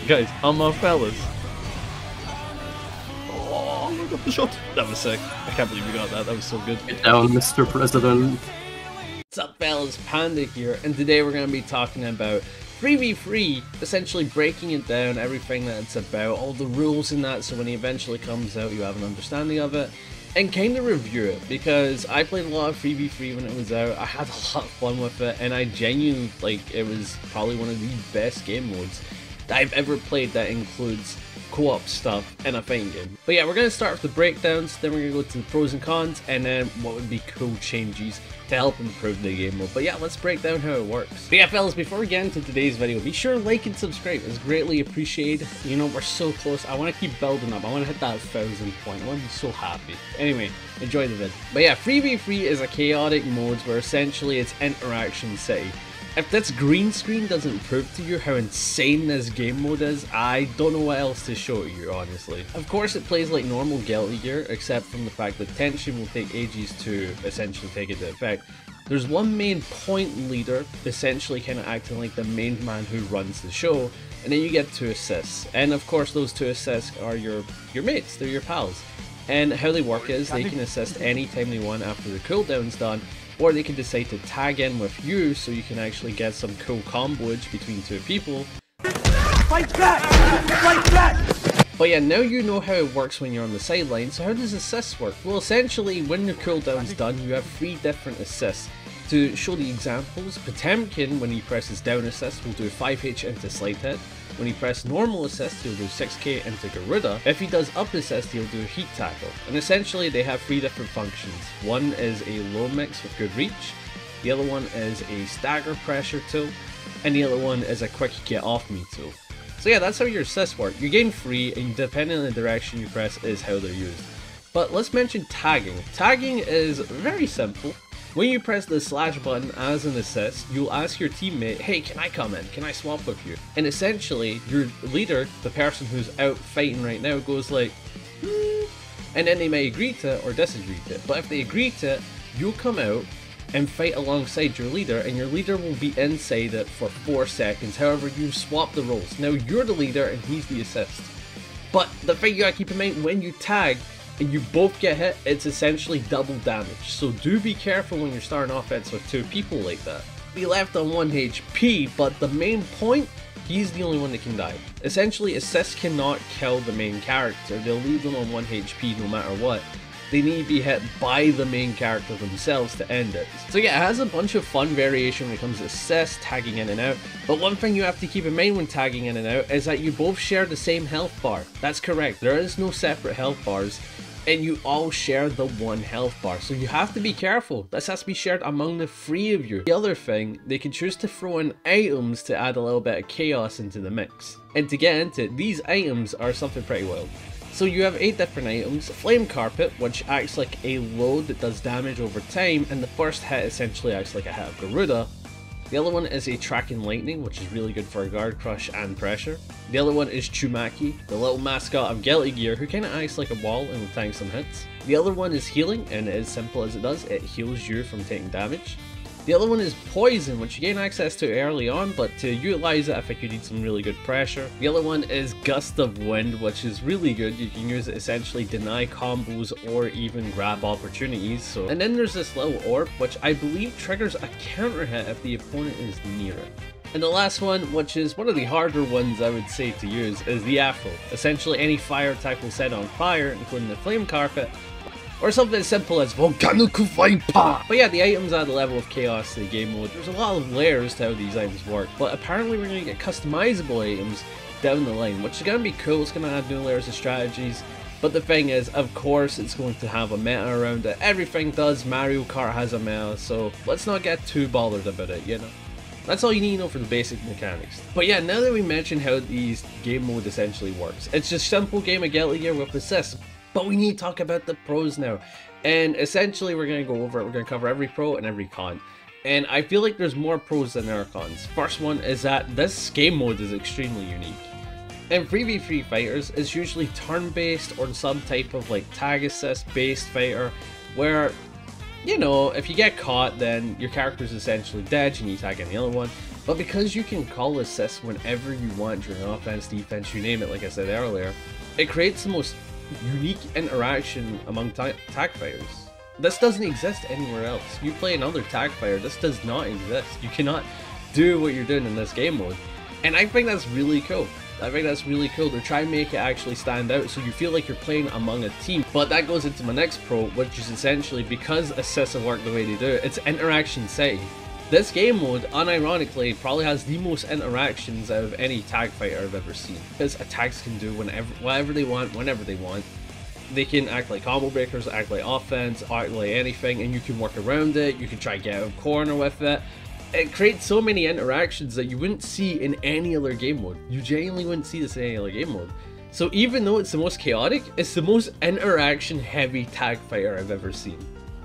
Guys, I'm our fellas. Oh, look at the shot. That was sick. I can't believe we got that. That was so good. Get down, Mr. President. What's up, fellas? Panda here, and today we're going to be talking about 3v3, essentially breaking it down, everything that it's about, all the rules in that, so when it eventually comes out you have an understanding of it, and kind of review it, because I played a lot of 3v3 when it was out. I had a lot of fun with it, and I genuinely, it was probably one of the best game modes that I've ever played that includes co-op stuff in a fighting game. But yeah, we're going to start with the breakdowns, then we're going to go to the pros and cons, and then what would be cool changes to help improve the game mode. But yeah, let's break down how it works. But yeah, fellas, before we get into today's video, be sure to like and subscribe. It's greatly appreciated. You know, we're so close. I want to keep building up. I want to hit that 1,000 point. I want to be so happy. Anyway, enjoy the vid. But yeah, 3v3 is a chaotic mode where essentially it's interaction city. If this green screen doesn't prove to you how insane this game mode is, I don't know what else to show you, honestly. Of course, it plays like normal Guilty Gear, except from the fact that tension will take ages to essentially take into effect. There's one main point leader, essentially kind of acting like the main man who runs the show, and then you get 2 assists. And of course, those 2 assists are your mates, they're your pals. And how they work is they can assist anytime they want after the cooldown's done, or they can decide to tag in with you so you can actually get some cool comboage between 2 people. Fight back! Fight back! But yeah, now you know how it works when you're on the sideline, so how does assists work? Well, essentially, when your cooldown's done, you have 3 different assists. To show the examples, Potemkin, when he presses down assist, will do 5H into slight hit. When he presses normal assist, he'll do 6k into Garuda. If he does up assist, he'll do heat tackle. And essentially, they have 3 different functions. One is a low mix with good reach, the other one is a stagger pressure tool, and the other one is a quick get off me tool. So yeah, that's how your assists work. You gain 3, and depending on the direction you press is how they're used. But let's mention tagging. Tagging is very simple. When you press the slash button as an assist, you'll ask your teammate, hey, can I come in? Can I swap with you? And essentially, your leader, the person who's out fighting right now, goes like, and then they may agree to it or disagree to it. But if they agree to it, you'll come out and fight alongside your leader, and your leader will be inside it for 4 seconds. However, you swap the roles. Now you're the leader and he's the assist. But the thing you gotta keep in mind, when you tag, and you both get hit, it's essentially double damage. So do be careful when you're starting offense with 2 people like that. Be left on 1 HP, but the main point, he's the only one that can die. Essentially, assists cannot kill the main character. They'll leave them on 1 HP no matter what. They need to be hit by the main character themselves to end it. So yeah, it has a bunch of fun variation when it comes to assists, tagging in and out. But one thing you have to keep in mind when tagging in and out is that you both share the same health bar. That's correct, there is no separate health bars. And you all share the 1 health bar, so you have to be careful. This has to be shared among the 3 of you. The other thing, they can choose to throw in items to add a little bit of chaos into the mix. And to get into it, these items are something pretty wild. So you have 8 different items. Flame Carpet, which acts like a load that does damage over time, and the first hit essentially acts like a hit of Garuda. The other one is a Tracking Lightning, which is really good for guard crush and pressure. The other one is Chumaki, the little mascot of Guilty Gear, who kind of acts like a wall and will tank some hits. The other one is Healing, and as simple as it does, it heals you from taking damage. The other one is Poison, which you gain access to early on, but to utilize it, I think you need some really good pressure. The other one is Gust of Wind, which is really good. You can use it essentially deny combos or even grab opportunities. And then there's this little orb, which I believe triggers a counter hit if the opponent is near it. And the last one, which is one of the harder ones I would say to use, is the Afro. Essentially any fire attack will set on fire, including the Flame Carpet, or something as simple as Volcanic Viper. But yeah, the items add a level of chaos to the game mode. There's a lot of layers to how these items work, but apparently we're going to get customizable items down the line, which is going to be cool. It's going to add new layers of strategies. But the thing is, of course, it's going to have a meta around it. Everything does. Mario Kart has a meta, so let's not get too bothered about it, you know? That's all you need to know for the basic mechanics. But yeah, now that we mentioned how these game mode essentially works, it's just simple game of Guilty Gear with assists. But we need to talk about the pros now. And essentially we're going to go over it. We're going to cover every pro and every con. And I feel like there's more pros than there are cons. First one is that this game mode is extremely unique. In 3v3 fighters, it's usually turn-based or some type of like tag assist based fighter where, you know, if you get caught then your character's essentially dead, you need to tag in the other one. But because you can call assists whenever you want during offense, defense, you name it, like I said earlier, it creates the most unique interaction among tag fighters. This doesn't exist anywhere else. You play another tag fighter, this does not exist. You cannot do what you're doing in this game mode. And I think that's really cool. I think that's really cool to try and make it actually stand out so you feel like you're playing among a team. But that goes into my next pro, which is essentially, because assists work the way they do, it's interaction setting. This game mode, unironically, probably has the most interactions out of any tag fighter I've ever seen. Because attacks can do whatever they want, whenever they want. They can act like combo breakers, act like offense, act like anything, and you can work around it, you can try to get out of corner with it. It creates so many interactions that you wouldn't see in any other game mode. You genuinely wouldn't see this in any other game mode. So even though it's the most chaotic, it's the most interaction heavy tag fighter I've ever seen.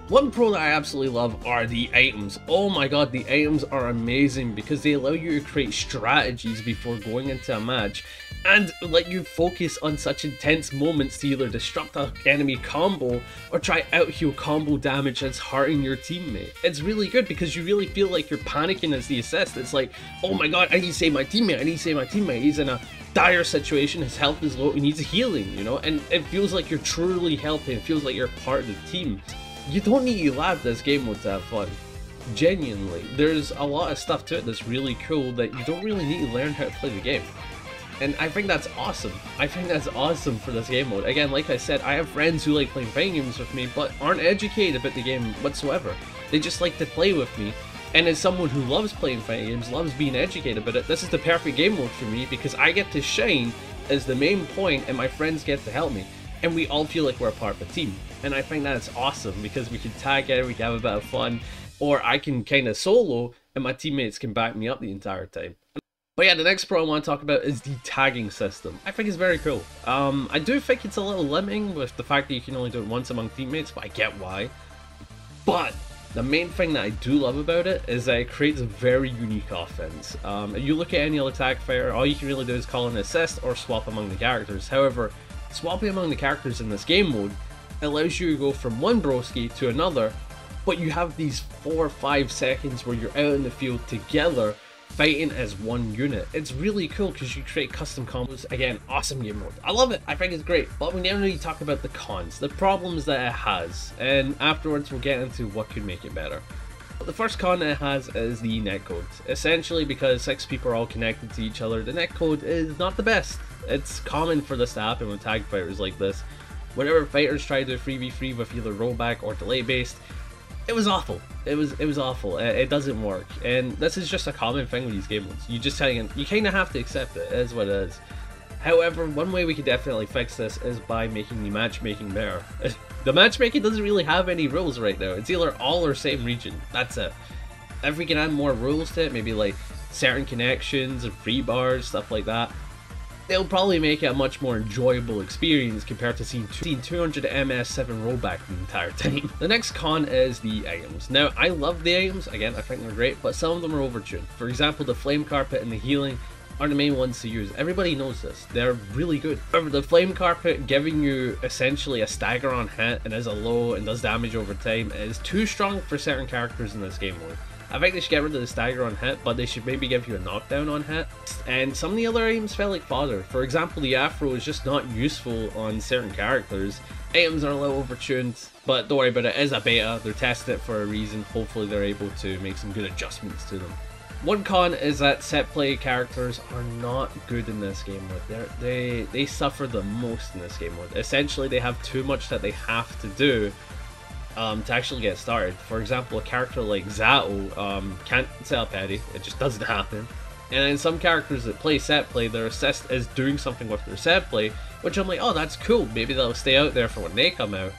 One pro that I absolutely love are the items. Oh my god, the items are amazing because they allow you to create strategies before going into a match and let you focus on such intense moments to either disrupt an enemy combo or try out heal combo damage that's hurting your teammate. It's really good because you really feel like you're panicking as the assist. It's like, oh my god, I need to save my teammate, I need to save my teammate. He's in a dire situation, his health is low, he needs healing, you know, and it feels like you're truly helping, it feels like you're part of the team. You don't need to lab this game mode to have fun. Genuinely, there's a lot of stuff to it that's really cool that you don't really need to learn how to play the game. And I think that's awesome. I think that's awesome for this game mode. Again, like I said, I have friends who like playing fighting games with me, but aren't educated about the game whatsoever. They just like to play with me. And as someone who loves playing fighting games, loves being educated about it, this is the perfect game mode for me because I get to shine as the main point and my friends get to help me. And we all feel like we're a part of a team. And I think that's awesome because we can tag it, we can have a bit of fun, or I can kind of solo and my teammates can back me up the entire time. But yeah, the next pro I want to talk about is the tagging system. I think it's very cool. I do think it's a little limiting with the fact that you can only do it once among teammates, but I get why. But the main thing that I do love about it is that it creates a very unique offense. If you look at any other tag fighter, all you can really do is call an assist or swap among the characters. However, swapping among the characters in this game mode allows you to go from one broski to another, but you have these 4 or 5 seconds where you're out in the field together fighting as one unit. It's really cool because you create custom combos. Again, awesome game mode. I love it. I think it's great. But we never really talk about the cons, the problems that it has, and afterwards we'll get into what could make it better. The first con it has is the netcode. Essentially, because 6 people are all connected to each other, the netcode is not the best. It's common for this to happen with tag fighters like this. Whenever fighters try to do 3v3 with either rollback or delay based, it was awful. It was awful. It doesn't work, and this is just a common thing with these game modes. You kind of have to accept it. It is what it is. However, one way we could definitely fix this is by making the matchmaking better. The matchmaking doesn't really have any rules right now. It's either all or same region. That's it. If we can add more rules to it, maybe like certain connections and free bars, stuff like that, it'll probably make it a much more enjoyable experience compared to seeing 200 MS7 rollback the entire time. The next con is the items. Now, I love the items, again, I think they're great, but some of them are overtuned. For example, the flame carpet and the healing are the main ones to use. Everybody knows this. They're really good. However, the flame carpet giving you essentially a stagger on hit and is a low and does damage over time is too strong for certain characters in this game mode. I think they should get rid of the stagger on hit, but they should maybe give you a knockdown on hit. And some of the other items felt like fodder. For example, the afro is just not useful on certain characters. Items are a little overtuned, but don't worry about it. It is a beta. They're testing it for a reason. Hopefully they're able to make some good adjustments to them. One con is that set play characters are not good in this game mode. They suffer the most in this game mode. Essentially, they have too much that they have to do to actually get started. For example, a character like Zato can't set up Eddie. It just doesn't happen. And then some characters that play set play, their assist is doing something with their set play, which I'm like, oh, that's cool. Maybe they'll stay out there for when they come out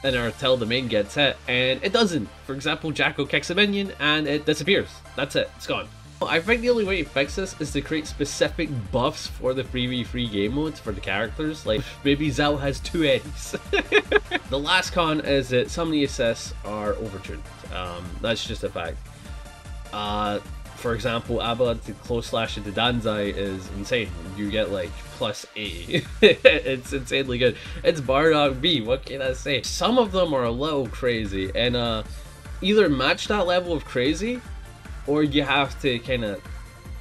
and until the main gets hit, and it doesn't. For example, Jacko kicks a minion and it disappears. That's it. It's gone. I think the only way to fix this is to create specific buffs for the 3v3 game modes for the characters. Like, maybe Zhao has 2 Eddies. The last con is that some of the assists are overtuned. That's just a fact. For example, Abba to close slash into Danzai is insane. You get like plus 80. It's insanely good. It's Bardock B, what can I say? Some of them are a little crazy, and either match that level of crazy or you have to kind of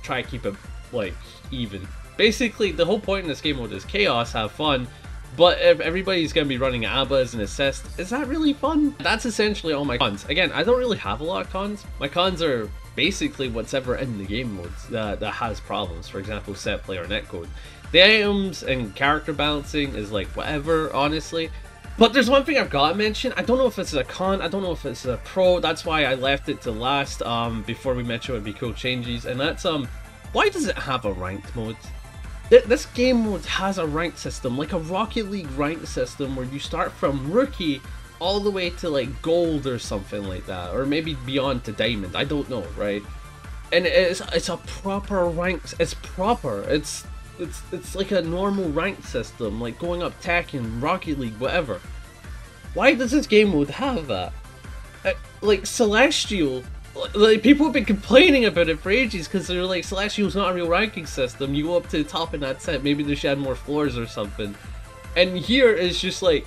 try to keep it like even. Basically, the whole point in this game mode is chaos, have fun, but if everybody's going to be running ABBAs and assist, is that really fun? That's essentially all my cons. Again, I don't really have a lot of cons. My cons are basically what's ever in the game modes that has problems. For example, set play or netcode. The items and character balancing is like whatever, honestly. But there's one thing I've got to mention. I don't know if it's a con, I don't know if it's a pro. That's why I left it to last before we mention what would be cool changes. And that's why does it have a ranked mode? This game mode has a ranked system, like a Rocket League ranked system where you start from rookie all the way to like gold or something like that, or maybe beyond to diamond, I don't know, right? And it's a proper ranked, it's proper, it's like a normal ranked system, like going up Tekken, Rocket League, whatever. Why does this game mode have that? Like Celestial, like people have been complaining about it for ages because they're like, Celestial's not a real ranking system, you go up to the top and that's it, maybe they should add more floors or something. And here is just like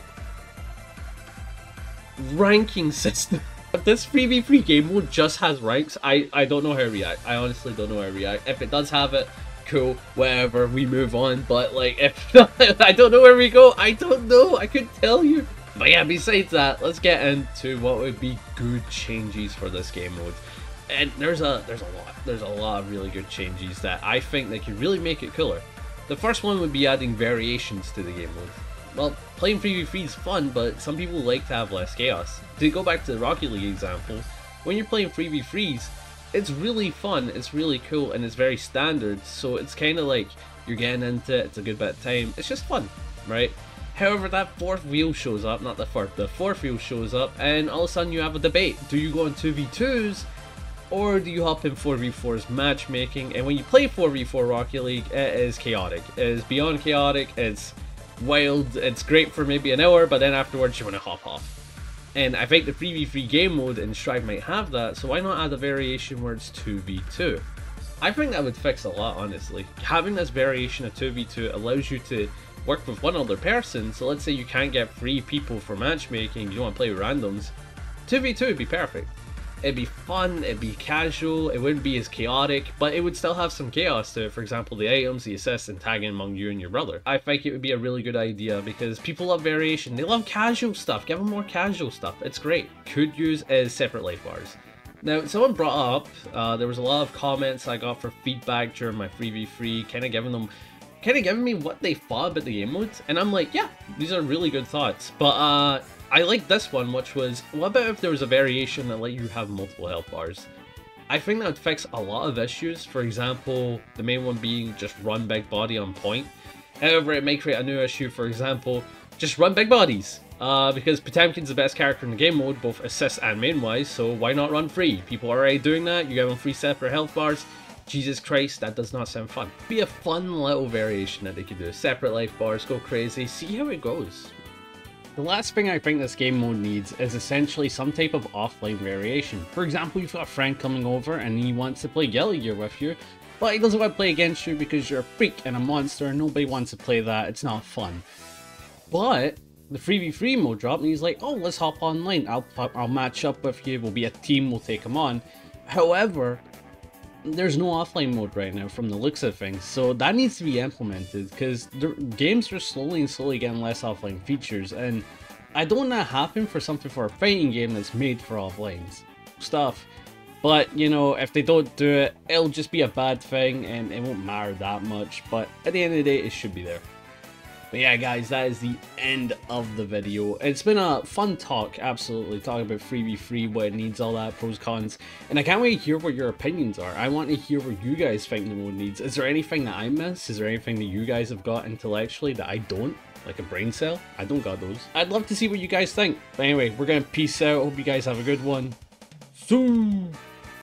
ranking system. If this 3v3 game mode just has ranks, I don't know how to react. I honestly don't know how to react. If it does have it, cool, whatever, we move on. But like, if not, I don't know where we go. I don't know, I couldn't tell you. But yeah, besides that, let's get into what would be good changes for this game mode. And there's a lot of really good changes that I think they could really make it cooler. The first one would be adding variations to the game mode. Well, playing 3v3 is fun, but some people like to have less chaos. To go back to the Rocket League example, when you're playing 3v3s, it's really fun, it's really cool, and it's very standard, so it's kind of like you're getting into it, it's a good bit of time, it's just fun, right? However, that fourth wheel shows up, not the fourth wheel shows up, and all of a sudden you have a debate. Do you go in 2v2s, or do you hop in 4v4s matchmaking? And when you play 4v4 Rocket League, it is chaotic. It is beyond chaotic, it's wild, it's great for maybe an hour, but then afterwards you want to hop off. And I think the 3v3 game mode in Strive might have that, so why not add a variation where it's 2v2? I think that would fix a lot, honestly. Having this variation of 2v2 allows you to work with one other person, so let's say you can't get 3 people for matchmaking, you don't want to play with randoms, 2v2 would be perfect. It'd be fun, it'd be casual, it wouldn't be as chaotic, but it would still have some chaos to it. For example, the items, the assists, and tagging among you and your brother. I think it would be a really good idea because people love variation. They love casual stuff. Give them more casual stuff. It's great. Could use is separate life bars. Now, someone brought up, there was a lot of comments I got for feedback during my 3v3, kind of giving me what they thought about the game modes, and I'm like, yeah, these are really good thoughts. But I like this one, which was, what about if there was a variation that let you have multiple health bars? I think that would fix a lot of issues. For example, the main one being just run big body on point. However, it may create a new issue. For example, just run big bodies. Because Potemkin's the best character in the game mode, both assist and main wise, so why not run free? People are already doing that, you give them 3 separate health bars. Jesus Christ, that does not sound fun. Be a fun little variation that they could do. Separate life bars, go crazy, see how it goes. The last thing I think this game mode needs is essentially some type of offline variation. For example, you've got a friend coming over and he wants to play Yellow Gear with you, but he doesn't want to play against you because you're a freak and a monster and nobody wants to play that, it's not fun. But the 3v3 mode dropped and he's like, oh, let's hop online, I'll match up with you, we'll be a team, we'll take him on. However, there's no offline mode right now from the looks of things, so that needs to be implemented because the games are slowly getting less offline features, and I don't want that to happen for a fighting game that's made for offline stuff. But you know, if they don't do it, it'll just be a bad thing and it won't matter that much, but at the end of the day it should be there. But yeah guys, that is the end of the video. It's been a fun talk, absolutely, talking about 3v3, what it needs, all that, pros, cons, and I can't wait to hear what your opinions are. I want to hear what you guys think the mode needs. Is there anything that I miss? Is there anything that you guys have got intellectually that I don't? Like a brain cell? I don't got those. I'd love to see what you guys think. But anyway, we're gonna peace out. Hope you guys have a good one. Soon.